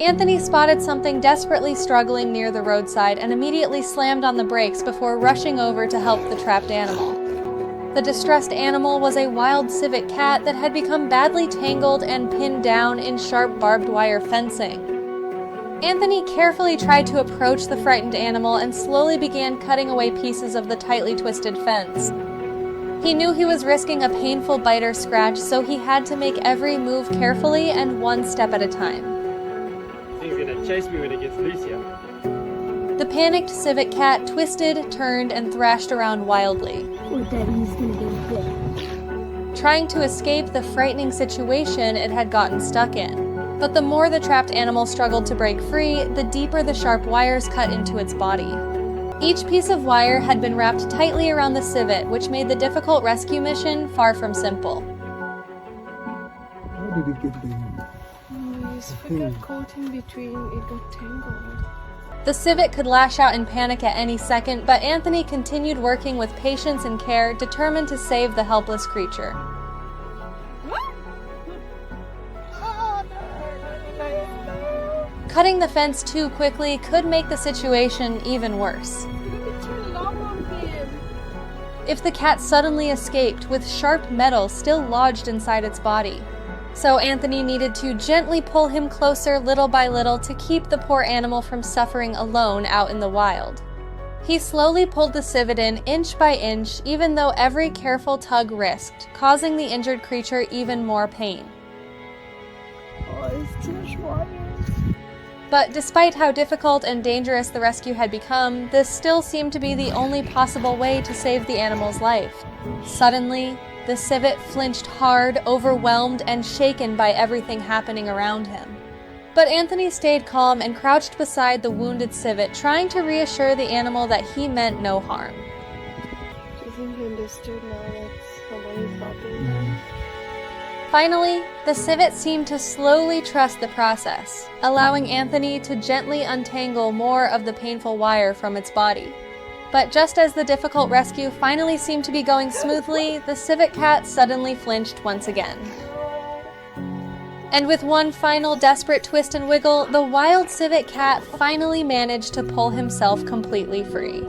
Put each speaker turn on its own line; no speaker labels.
Anthony spotted something desperately struggling near the roadside and immediately slammed on the brakes before rushing over to help the trapped animal. The distressed animal was a wild civet cat that had become badly tangled and pinned down in sharp barbed wire fencing. Anthony carefully tried to approach the frightened animal and slowly began cutting away pieces of the tightly twisted fence. He knew he was risking a painful bite or scratch, so he had to make every move carefully and one step at a time.
He's gonna chase me when it gets loose here.
The panicked civet cat twisted, turned, and thrashed around wildly.
Poor Daddy's gonna get bit.
Trying to escape the frightening situation it had gotten stuck in. But the more the trapped animal struggled to break free, the deeper the sharp wires cut into its body. Each piece of wire had been wrapped tightly around the civet, which made the difficult rescue mission far from simple.
How did it get there?
His foot got caught in between, it got tangled.
The civet could lash out in panic at any second, but Anthony continued working with patience and care, determined to save the helpless creature. Cutting the fence too quickly could make the situation even worse. If the cat suddenly escaped with sharp metal still lodged inside its body. So Anthony needed to gently pull him closer little by little to keep the poor animal from suffering alone out in the wild. He slowly pulled the civet in inch by inch, even though every careful tug risked, causing the injured creature even more pain.
Oh, it's too much water.
But despite how difficult and dangerous the rescue had become, this still seemed to be the only possible way to save the animal's life. Suddenly, the civet flinched hard, overwhelmed, and shaken by everything happening around him. But Anthony stayed calm and crouched beside the wounded civet, trying to reassure the animal that he meant no harm.
Do you think he understood now that somebody's helping him?
Finally, the civet seemed to slowly trust the process, allowing Anthony to gently untangle more of the painful wire from its body. But just as the difficult rescue finally seemed to be going smoothly, the civet cat suddenly flinched once again. And with one final desperate twist and wiggle, the wild civet cat finally managed to pull himself completely free.